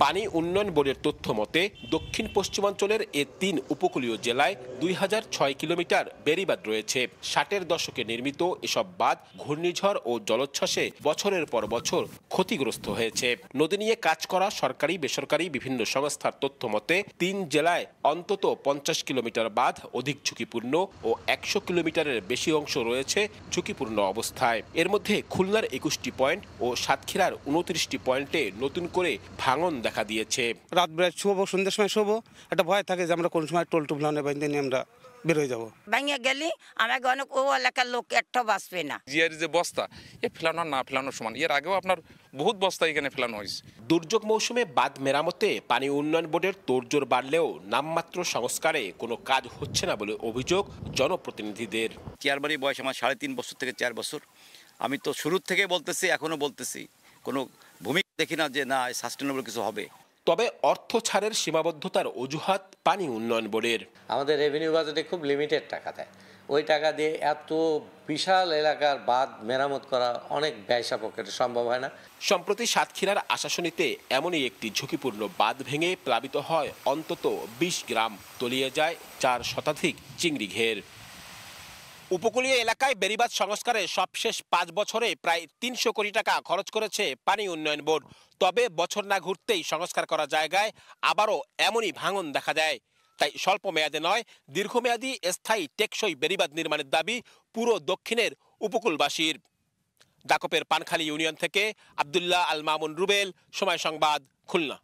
পানি উন্নয়ন বোর্ডের তথ্য মতে দক্ষিণ পশ্চিমাঞ্চলের এ 3 উপকূলীয় জেলায় 2006 কিলোমিটার বেড়িবাঁধ রয়েছে। 60-এর দশকে নির্মিত এসব বাঁধ ঘূর্ণিঝড় ও জলোচ্ছ্বাসে বছরের পর বছর ক্ষতিগ্রস্ত হয়েছে। নদী নিয়ে কাজ করা সরকারি বেসরকারি বিভিন্ন সংস্থার তথ্য মতে 3 জেলায় অন্তত 50 কিলোমিটার বাঁধ অধিক ঝুঁকিপূর্ণ ও 100 কিলোমিটারের বেশি অংশ রয়েছে ঝুঁকিপূর্ণ অবস্থায়। এর মধ্যে খুলনার 21টি পয়েন্ট ও সাতক্ষীরার 29টি পয়েন্টে নতুন করে ভাঙন দেখা দিয়েছে। রাত বেলা শোবো, সন্ধ্যার সময় শোবো, একটা ভয় থাকে যে আমরা কোন সময় টোল টুপলানে বাইন্দে নিয়ে আমরা বের হয়ে যাবো। ভাঙিয়ে গেলি আমাকে অনেক ও এলাকার লোক একটা বাঁচবে না। জিআর যে বস্তা এ ফেলানো না ফেলানোর সমান। এর আগেও আপনার বহুত বস্তা এখানে ফেলানো হয়েছে। দুর্যোগ মৌসুমে বাঁধ মেরামতে পানি উন্নয়ন বোর্ডের তোড়জোড় বাড়লেও নামমাত্র সংস্কারে কোনো কাজ হচ্ছে না বলে অভিযোগ জনপ্রতিনিধিদের। চেয়ারম্যানই বয়স আমার 3.5 বছর থেকে 4 বছর। আমি তো শুরুর থেকে বলতেছি, এখনো বলতেছি, কোনো ভূমিকা দেখি না যে না সাস্টেনেবল কিছু হবে। তবে অর্থ ছাড়ের সীমাবদ্ধতার অজুহাত পানি উন্নয়ন বোর্ডের। আমাদের রেভিনিউ বাজেটে খুব লিমিটেড টাকা দেয়। ওই টাকা দিয়ে এত বিশাল এলাকার বাঁধ মেরামত করা অনেক ব্যয় সাপেক্ষ, সম্ভব হয় না। সম্প্রতি সাতক্ষীরার আশাশুনিতে এমনই একটি ঝুঁকিপূর্ণ বাঁধ ভেঙে প্লাবিত হয় অন্তত 20 গ্রাম, তলিয়ে যায় 4 শতাধিক চিংড়ি ঘের। উপকূলীয় এলাকায় বেড়িবাঁধ সংস্কারে সবশেষ 5 বছরে প্রায় 300 কোটি টাকা খরচ করেছে পানি উন্নয়ন বোর্ড। তবে বছর না ঘুরতেই সংস্কার করা জায়গায় আবারও এমনই ভাঙন দেখা যায়। তাই স্বল্প মেয়াদে নয়, দীর্ঘমেয়াদী স্থায়ী টেকসই বেড়িবাঁধ নির্মাণের দাবি পুরো দক্ষিণের উপকূলবাসীর। দাকপের পানখালী ইউনিয়ন থেকে আব্দুল্লাহ আল মামুন রুবেল, সময় সংবাদ, খুলনা।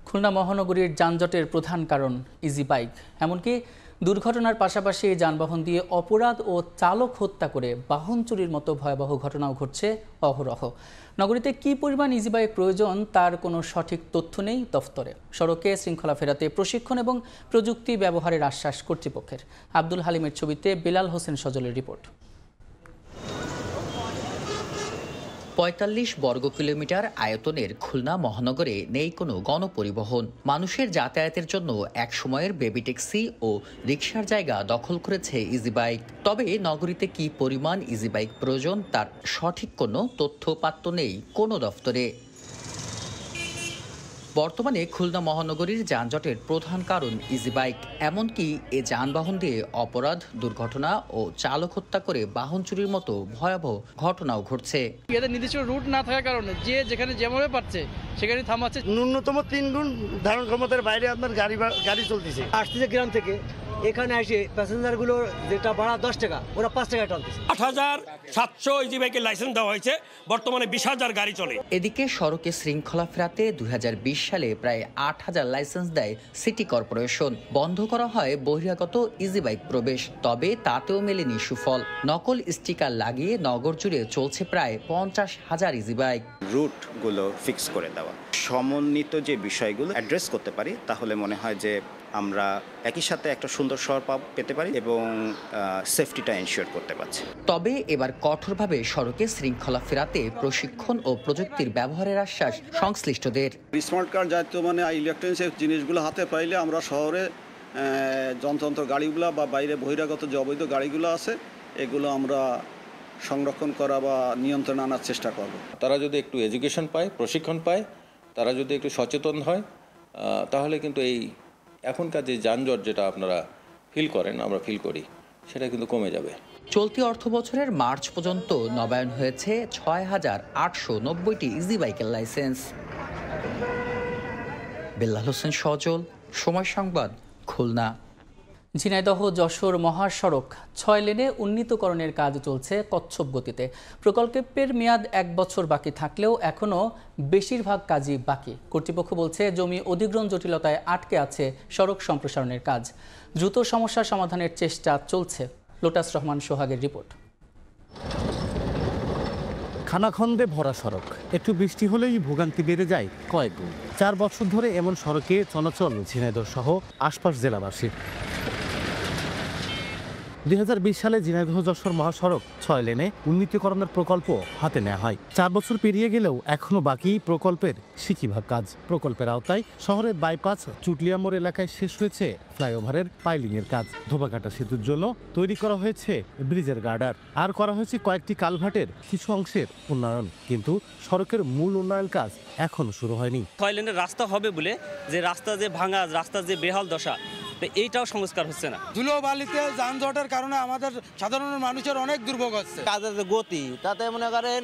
খুলনা মহানগরীর যানজটের প্রধান কারণ ইজি বাইক। এমনকি দুর্ঘটনার পাশাপাশি যানবাহন দিয়ে অপরাধ ও চালক হত্যা করে বাহন চুরির মতো ভয়াবহ ঘটনাও ঘটছে অহরহ। নগরীতে কি পরিমাণ ইজি বাইক প্রয়োজন তার কোনো সঠিক তথ্য নেই দফতরে। সড়কে শৃঙ্খলা ফেরাতে প্রশিক্ষণ এবং প্রযুক্তি ব্যবহারের আশ্বাস কর্তৃপক্ষের। আব্দুল হালিমের ছবিতে বেলাল হোসেন সজলের রিপোর্ট। ৪৫ বর্গ কিলোমিটার আয়তনের খুলনা মহানগরে নেই কোনো গণপরিবহন। মানুষের যাতায়াতের জন্য এক সময়ের বেবি ট্যাক্সি ও রিকশার জায়গা দখল করেছে ইজি বাইক। তবে নগরীতে কি পরিমাণ ইজি বাইক প্রয়োজন তার সঠিক কোনো তথ্যপাত্র নেই কোনো দফতরে। বর্তমানে খুলনা মহানগরীর যানজটের প্রধান কারণ ইজি বাইক। এমনকি এ যানবাহন দিয়ে অপরাধ, দুর্ঘটনা ও চালক হত্যা করে বাহন চুরির মতো ভয়াবহ ঘটনাও ঘটছে। এদের নির্দিষ্ট রুট না থাকার কারণে যে যেখানে যেভাবে পারছে সেখানে থামাচ্ছে। ন্যূনতম 3 গুণ ধারণ ক্ষমতার বাইরে আপনার গাড়ি চলতেছে। আসতেছে গ্রাম থেকে, এখানে এসে প্যাসেঞ্জারগুলোর যেটা ভাড়া 10 টাকা ওরা 5 টাকা টানতেছে। 8,700 ইজি বাইকের লাইসেন্স দেওয়া হয়েছে, বর্তমানে 20,000 গাড়ি চলে। এদিকে সড়কে শৃঙ্খলা ফেরাতে 2020 সালে প্রায় 8,000 লাইসেন্স দেয় সিটি কর্পোরেশন। বন্ধ করা হয় বহিরাগত ইজি বাইক প্রবেশ, তবে তাতেও মেলেনি সুফল। নকল স্টিকার লাগিয়ে নগর জুড়ে চলছে প্রায় 50,000 ইজি বাইক। রুটগুলো ফিক্স করে দেওয়া, সমন্বিত যে বিষয়গুলো অ্যাড্রেস করতে পারি, তাহলে মনে হয় যে আমরা একই সাথে একটা সুন্দর শহর পেতে পারি এবং সেফটিটা এনশিওর করতে পারছি। তবে এবার কঠোরভাবে সড়কে শৃঙ্খলা ফেরাতে প্রশিক্ষণ ও প্রযুক্তির ব্যবহারের আশ্বাস সংশ্লিষ্টদের। স্মার্ট কার্ড জাতীয় ইলেকট্রনিক্স জিনিসগুলো হাতে পাইলে আমরা শহরে যন্ত্রাংশ গাড়িগুলো বা বাইরে বহিরাগত যে অবৈধ গাড়িগুলো আছে এগুলো আমরা সংরক্ষণ করা বা নিয়ন্ত্রণে আনার চেষ্টা করব। তারা যদি একটু এডুকেশন পায়, প্রশিক্ষণ পায়, তারা যদি একটু সচেতন হয়, তাহলে কিন্তু এই এখনকার যে যানজট যেটা আপনারা ফিল করেন, আমরা ফিল করি, সেটা কিন্তু কমে যাবে। চলতি অর্থ বছরের মার্চ পর্যন্ত নবায়ন হয়েছে 6,890টি ইজি বাইকের লাইসেন্স। বেল্লাল হোসেন সজল, সময় সংবাদ, খুলনা। ঝিনাইদহ যশোর মহাসড়ক 6 লেনে উন্নীতকরণের কাজ চলছে কচ্ছপ গতিতে। প্রকল্পের মেয়াদ 1 বছর বাকি থাকলেও এখনও বেশিরভাগ কাজই বাকি। কর্তৃপক্ষ বলছে জমি অধিগ্রহণ জটিলতায় আটকে আছে সড়ক সম্প্রসারণের কাজ। দ্রুত সমস্যা সমাধানের চেষ্টা চলছে। লোটাস রহমান সোহাগের রিপোর্ট। খানাখন্দে ভরা সড়ক, একটু বৃষ্টি হলেই ভোগান্তি বেড়ে যায় কয়েক গুণ। 4 বছর ধরে এমন সড়কে চলাচল ঝিনাইদহ সহ আশপাশ জেলাবাসীর। 2020 সালে ঝিনাইদহ যশোর মহাসড়ক 6 লেনে উন্নীতকরণের প্রকল্প হাতে নেওয়া হয়। 4 বছর পেরিয়ে গেলেও এখনো বাকি প্রকল্পের সিকিভাগ কাজ। প্রকল্পের আওতায় শহরের বাইপাস চুটলিয়া মোড় এলাকায় শেষ হয়েছে ফ্লাইওভারের পাইলিংয়ের কাজ। ধোবাঘাটা সেতুর জন্য তৈরি করা হয়েছে ব্রিজের গার্ডার, আর করা হয়েছে কয়েকটি কালভার্টের কিছু অংশের উন্নয়ন, কিন্তু সড়কের মূল উন্নয়ন কাজ এখনো শুরু হয়নি। 6 লেনের রাস্তা হবে বলে যে রাস্তা যে ভাঙা, রাস্তার যে বেহাল দশা, এইটাও সংস্কার হচ্ছে না। ধুলোবালিতে যানজটের কারণে আমাদের সাধারণ মানুষের অনেক দুর্ভোগ হচ্ছে। কাজের যে গতি, তাতে মনে করেন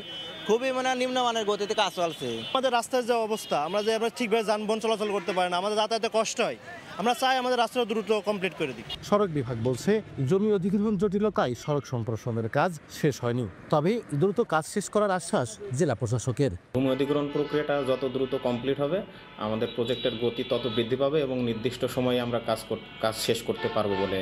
খুবই নিম্নমানের গতিতে কাজ চলছে। আমাদের রাস্তার যে অবস্থা, আমরা ঠিকভাবে যানবাহন চলাচল করতে পারি না, আমাদের যাতায়াতে কষ্ট হয়। আমরা চাই আমাদের রাস্তা দ্রুত কমপ্লিট করে দিই। সড়ক বিভাগ বলছে জমি অধিগ্রহণ জটিলতায় সড়ক সম্প্রসারণের কাজ শেষ হয়নি, তবে দ্রুত কাজ শেষ করার আশ্বাস জেলা প্রশাসকের। ভূমি অধিগ্রহণ প্রক্রিয়াটা যত দ্রুত কমপ্লিট হবে, আমাদের প্রজেক্টের গতি তত বৃদ্ধি পাবে এবং নির্দিষ্ট সময়ে আমরা কাজ শেষ করতে পারবো বলে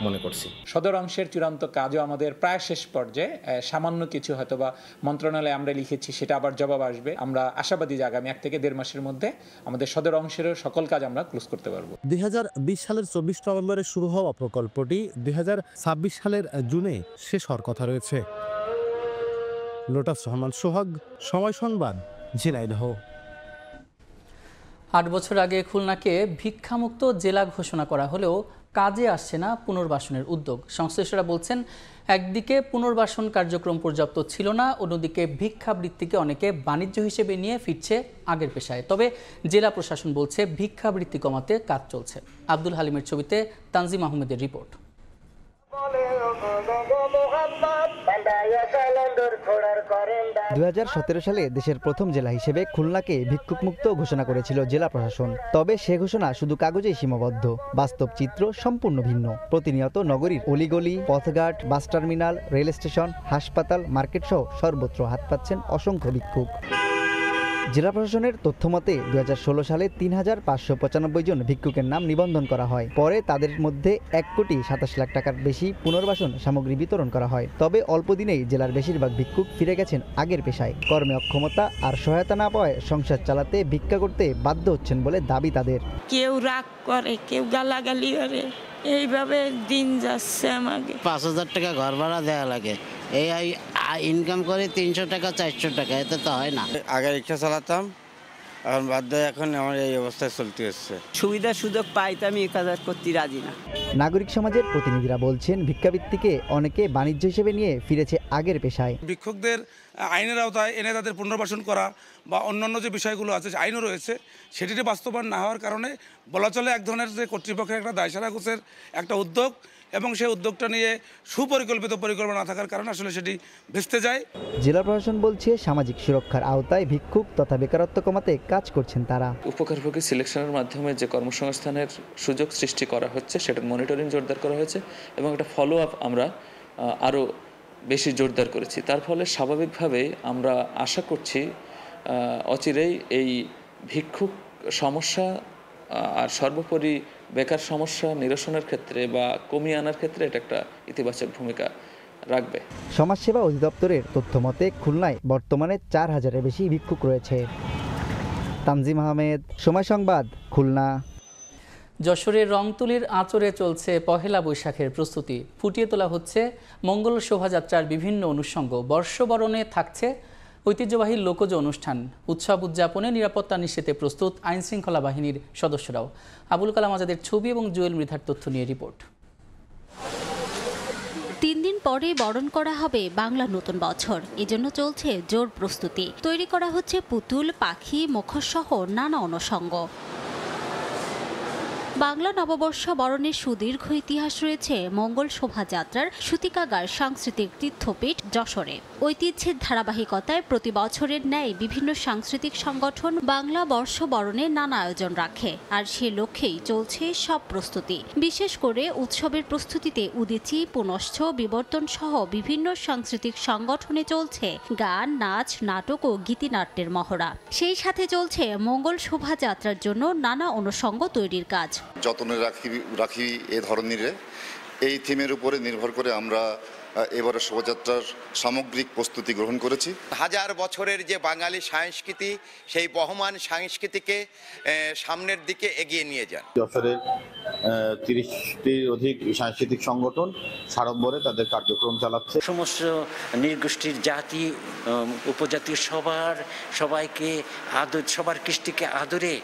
মনে করছি। সদর অংশের চূড়ান্ত কাজও আমাদের প্রায় শেষ পর্যায়ে। সামান্য কিছু হয়তোবা মন্ত্রণালয়ে আমরা লিখেছি, সেটা আবার জবাব আসবে। আমরা আশাবাদী যে আগামী 1 থেকে 1.5 মাসের মধ্যে আমাদের সদর অংশেরও সকল কাজ আমরা ক্লোজ করতে পারবো। 2020 সালের 24 নভেম্বরে শুরু হওয়া প্রকল্পটি 2026 সালের জুনে শেষ হওয়ার কথা রয়েছে। লোটাস রহমান সোহাগ, সময় সংবাদ, ঝিনাইদহ। 8 বছর আগে খুলনাকে ভিক্ষামুক্ত জেলা ঘোষণা করা হলেও কাজে আসছে না পুনর্বাসনের উদ্যোগ। সংশ্লিষ্টরা বলছেন, একদিকে পুনর্বাসন কার্যক্রম পর্যাপ্ত ছিল না, অন্যদিকে ভিক্ষাবৃত্তিকে অনেকে বাণিজ্য হিসেবে নিয়ে ফিরছে আগের পেশায়। তবে জেলা প্রশাসন বলছে ভিক্ষাবৃত্তি কমাতে কাজ চলছে। আব্দুল হালিমের ছবিতে তানজিম আহমেদের রিপোর্ট। 2017 সালে দেশের প্রথম জেলা হিসেবে খুলনাকে ভিক্ষুকমুক্ত ঘোষণা করেছিল জেলা প্রশাসন। তবে সে ঘোষণা শুধু কাগজেই সীমাবদ্ধ, বাস্তব চিত্র সম্পূর্ণ ভিন্ন। প্রতিনিয়ত নগরীর অলিগলি, পথঘাট, বাস টার্মিনাল, রেল স্টেশন, হাসপাতাল, মার্কেট সহ সর্বত্র হাত পাচ্ছেন অসংখ্য ভিক্ষুক। জেলা প্রশাসনের তথ্যমতে 2016 সালে 3,595 জন ভিক্ষুকের নাম নিবন্ধন করা হয়। পরে তাদের মধ্যে 1,27 লাখ টাকার বেশি পুনর্বাসন সামগ্রী বিতরণ করা হয়। তবে অল্প দিনেই জেলার বেশিরভাগ ভিক্ষুক ফিরে গেছেন আগের পেশায়। কর্মে অক্ষমতা আর সহায়তা না পাওয়ায় সংসার চালাতে ভিক্ষা করতে বাধ্য হচ্ছেন বলে দাবি তাদের। কেউ রাগ করে, কেউ গালাগালি করে, এইভাবে দিন যাচ্ছে। আমাকে 5,000 টাকা ঘর ভাড়া দেওয়া লাগে, এই ইনকাম করে 300 টাকা 400 টাকা, এতে তো হয় না। আগে রিক্সা চালাতাম, এখন বাধ্য, এখন আমার এই অবস্থায় চলতে হচ্ছে। সুবিধা সুযোগ পাইতে আমি কাজ করতে রাজি না। নাগরিক সমাজের প্রতিনিধিরা বলছেন, ভিক্ষাবৃত্তিকে অনেকে বাণিজ্য হিসেবে নিয়ে ফিরেছে আগের পেশায়। ভিক্ষুকদের আইনের আওতায় এনে তাদের পুনর্বাসন করা, বা অন্যান্য যে বিষয়গুলো আছে, আইনও রয়েছে, সেটিতে বাস্তবায়ন না হওয়ার কারণে বলা চলে এক ধরনের যে কর্তৃপক্ষের একটা দায়সারা গোছের একটা উদ্যোগ, এবং সেই উদ্যোগটা নিয়ে সুপরিকল্পিত পরিকল্পনা না থাকার কারণে আসলে সেটি ভেস্তে যায়। জেলা প্রশাসন বলছে সামাজিক সুরক্ষার আওতায় ভিক্ষুক তথা বেকারত্ব কমাতে কাজ করছেন তারা। উপকারভোগী সিলেকশনের মাধ্যমে যে কর্মসংস্থানের সুযোগ সৃষ্টি করা হচ্ছে সেটার মনিটরিং জোরদার করা হয়েছে এবং একটা ফলো আপ আমরা আরও বেশি জোরদার করেছি। তার ফলে স্বাভাবিকভাবেই আমরা আশা করছি অচিরেই এই ভিক্ষুক সমস্যা আর সর্বোপরি বেকার সমস্যা নিরসনের ক্ষেত্রে বা কমিয়ে আনার ক্ষেত্রে এটা একটা ইতিবাচক ভূমিকা রাখবে। সমাজসেবা অধিদপ্তরের তথ্য মতে খুলনায় বর্তমানে 4000-এর বেশি ভিক্ষুক রয়েছে। তানজিম আহমেদ, সময় সংবাদ, খুলনা। যশোরের রংতুলির আঁচড়ে চলছে পহেলা বৈশাখের প্রস্তুতি। ফুটিয়ে তোলা হচ্ছে মঙ্গল শোভাযাত্রার বিভিন্ন অনুষঙ্গ। বর্ষবরণে থাকছে ঐতিহ্যবাহী লোকজ অনুষ্ঠান। উৎসব উদযাপনে নিরাপত্তা নিশ্চিতে প্রস্তুত আইনশৃঙ্খলা বাহিনীর সদস্যরাও। আবুল কালাম আজাদের ছবি এবং জুয়েল মৃধার তথ্য নিয়ে রিপোর্ট। 3 দিন পরে বরণ করা হবে বাংলা নতুন বছর। এজন্য চলছে জোর প্রস্তুতি। তৈরি করা হচ্ছে পুতুল, পাখি, মুখোশ সহ নানা অনুষঙ্গ। বাংলা নববর্ষ বরণের সুদীর্ঘ ইতিহাস রয়েছে মঙ্গল শোভাযাত্রার সূতিকাগার সাংস্কৃতিক তীর্থপীঠ যশোরে। ঐতিহ্যের ধারাবাহিকতায় প্রতি বছরের ন্যায় বিভিন্ন সাংস্কৃতিক সংগঠন বাংলা বর্ষ বরণে নানা আয়োজন রাখে, আর সে লক্ষ্যেই চলছে সব প্রস্তুতি। বিশেষ করে উৎসবের প্রস্তুতিতে উদীচী, পুনশ্চ, বিবর্তন সহ বিভিন্ন সাংস্কৃতিক সংগঠনে চলছে গান, নাচ, নাটক ও গীতিনাট্যের মহড়া। সেই সাথে চলছে মঙ্গল শোভাযাত্রার জন্য নানা অনুষঙ্গ তৈরির কাজ। যত্নে রাখি এ ধরনের এই থিমের উপরে নির্ভর করে আমরা এবারে শোভাযাত্রার সামগ্রিক প্রস্তুতি গ্রহণ করেছি। হাজার বছরের যে বাঙালি সংস্কৃতি, সেই বহমান সংস্কৃতিকে সামনের দিকে এগিয়ে নিয়ে যান। যশোরের 30টির অধিক সাংস্কৃতিক সংগঠন সাড়ম্বরে তাদের কার্যক্রম চালাচ্ছে। সমস্ত নৃগোষ্ঠীর জাতি উপজাতি সবাইকে আদর, সবার কৃষ্টিকে আদরে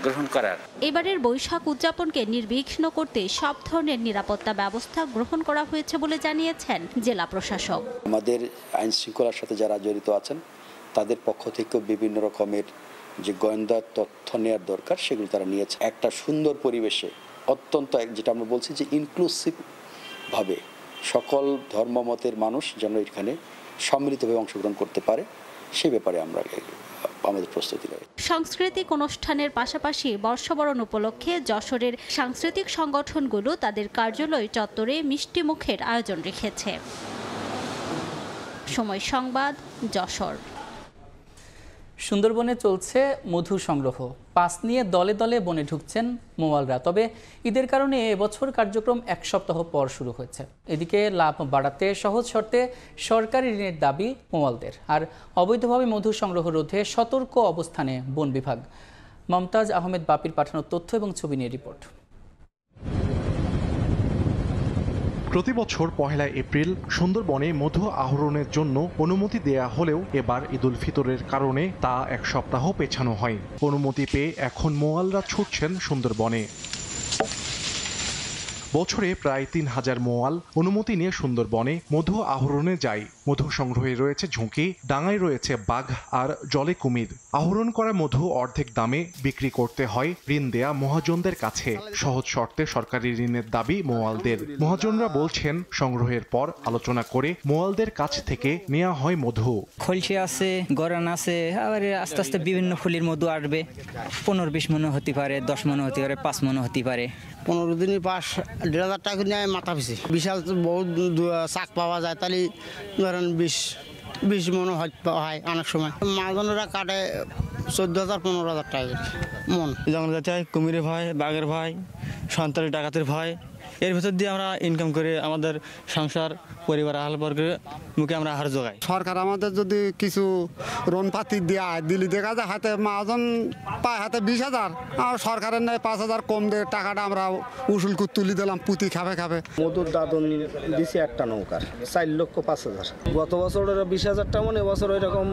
গ্রহণ করার। এবারের বৈশাখ উদযাপনকে নির্বিঘ্ন করতে সব ধরনের নিরাপত্তা ব্যবস্থা গ্রহণ করা হয়েছে বলে জানিয়েছেন জেলা প্রশাসক। আমাদের আইন শৃঙ্খলার সাথে যারা জড়িত আছেন তাদের পক্ষ থেকেও বিভিন্ন রকমের যে গোয়েন্দা তথ্য নেওয়ার দরকার সেগুলো তারা নিয়েছে। একটা সুন্দর পরিবেশে অত্যন্ত, যেটা আমরা বলছি যে ইনক্লুসিভ ভাবে সকল ধর্মমতের মানুষ যেন এখানে সম্মিলিতভাবে অংশগ্রহণ করতে পারে, সে ব্যাপারে আমরা আমাদের প্রস্তুতি রয়েছে। সাংস্কৃতিক অনুষ্ঠানের পাশাপাশি বর্ষবরণ উপলক্ষে যশোরের সাংস্কৃতিক সংগঠনগুলো তাদের কার্যালয় চত্বরে মিষ্টি মুখের আয়োজন রেখেছে। সময় সংবাদ, যশোর। সুন্দরবনে চলছে মধু সংগ্রহ। পাস নিয়ে দলে দলে বনে ঢুকছেন মোয়ালরা। তবে ঈদের কারণে এবছর কার্যক্রম 1 সপ্তাহ পর শুরু হয়েছে। এদিকে লাভ বাড়াতে সহজ শর্তে সরকারি ঋণের দাবি মোয়ালদের, আর অবৈধভাবে মধু সংগ্রহ রোধে সতর্ক অবস্থানে বন বিভাগ। মমতাজ আহমেদ বাপির পাঠানো তথ্য এবং ছবি নিয়ে রিপোর্ট। প্রতি বছর 1 এপ্রিল সুন্দরবনে মধু আহরণের জন্য অনুমতি দেয়া হলেও এবার ঈদুল ফিতরের কারণে তা 1 সপ্তাহ পেছানো হয়। অনুমতি পেয়ে এখন মোয়ালরা ছুটছেন সুন্দরবনে। বছরে প্রায় 3000 মোয়াল অনুমতি নিয়ে সুন্দরবনে মধু আহরণে যায়। মধু সংগ্রহে রয়েছে ঝুঁকি, ডাঙায় রয়েছে বাঘ আর জলে কুমির। আহরণ করা মধু অর্ধেক দামে বিক্রি করতে হয় ঋণ দেয়া মহাজনদের কাছে। সহজ শর্তে সরকারি ঋণের দাবি মোয়ালদের। মহাজনরা বলছেন সংগ্রহের পর আলোচনা করে মোয়ালদের কাছ থেকে নেওয়া হয় মধু। খলসি আছে, গরান আছে, আবার আস্তে আস্তে বিভিন্ন ফুলের মধু আসবে। 15-20 মন হতে পারে, 10 মন হতে পারে, 5 মন হতে পারে। 15 দিনই 1,500 টাকা নেয় মাথা পিছি। বিশাল বহুত শাক পাওয়া যায়, তাহলে ধরেন 20 মনও হয় অনেক সময়। মাঝনরা কাটে 14,000-15,000 টাকা মন। যেমন যাতে কুমিরের ভয়, বাঘের ভয়, সন্ত্রাসী ডাকাতের ভয়, এর ভিতর দিয়ে আমরা ইনকাম করে আমাদের সংসার, পরিবার, আহলবর্গের মুখে আমরা আহার যোগাই। সরকার আমাদের যদি কিছু ঋণ পাতি দেয়, দিলি দেখা যায় হাতে মহাজন পায় হাতে 20,000, আর সরকারের নেয় 5,000 কম দিয়ে টাকাটা আমরা উসুল করে তুলি দিলাম, পুঁতি খাবে। মধুর দাদন দিছি একটা নৌকার 4,05,000। গত বছর 20,000 টাকা, মনে এবছর ওইরকম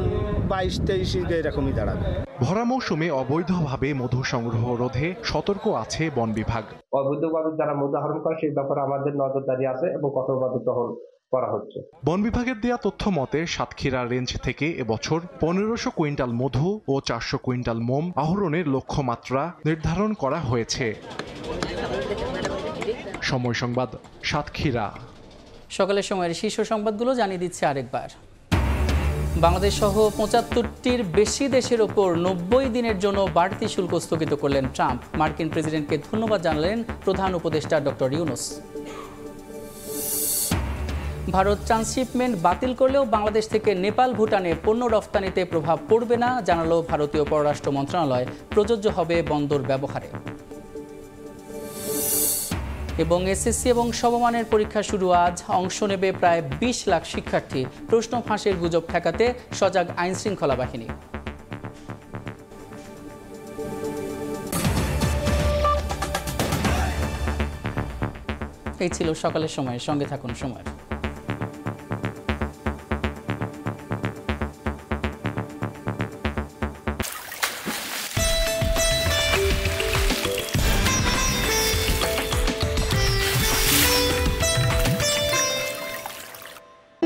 22-23 এরকমই দাঁড়াবে। ভরা মৌসুমে অবৈধভাবে মধু সংগ্রহ রোধে সতর্ক আছে বন বিভাগ। অবৈধভাবে যারা মধু আহরণ করে সেই ব্যাপারে আমাদের নজরদারি আছে এবং কঠোরভাবে টহল করা হচ্ছে। বন বিভাগের দেয়া তথ্য মতে সাতক্ষীরা রেঞ্জ থেকে এবছর 1500 কুইন্টাল মধু ও 400 কুইন্টাল মোম আহরণের লক্ষ্যমাত্রা নির্ধারণ করা হয়েছে। সময় সংবাদ, সাতক্ষীরা। সকালের সময়ের শীর্ষ সংবাদগুলো জানিয়ে দিচ্ছে আরেকবার। বাংলাদেশ সহ 75টির বেশি দেশের ওপর 90 দিনের জন্য বাড়তি শুল্ক স্থগিত করলেন ট্রাম্প। মার্কিন প্রেসিডেন্টকে ধন্যবাদ জানালেন প্রধান উপদেষ্টা ডক্টর ইউনূস। ভারত ট্রান্সশিপমেন্ট বাতিল করলেও বাংলাদেশ থেকে নেপাল ভুটানে পণ্য রফতানিতে প্রভাব পড়বে না, জানালো ভারতীয় পররাষ্ট্র মন্ত্রণালয়। প্রযোজ্য হবে বন্দর ব্যবহারে। এবং এসএসসি এবং সমমানের পরীক্ষা শুরু আজ। অংশ নেবে প্রায় 20 লাখ শিক্ষার্থী। প্রশ্ন ফাঁসের গুজব ঠেকাতে সজাগ আইনশৃঙ্খলা বাহিনী। এই ছিল সকালের সময়। সঙ্গে থাকুন সময়।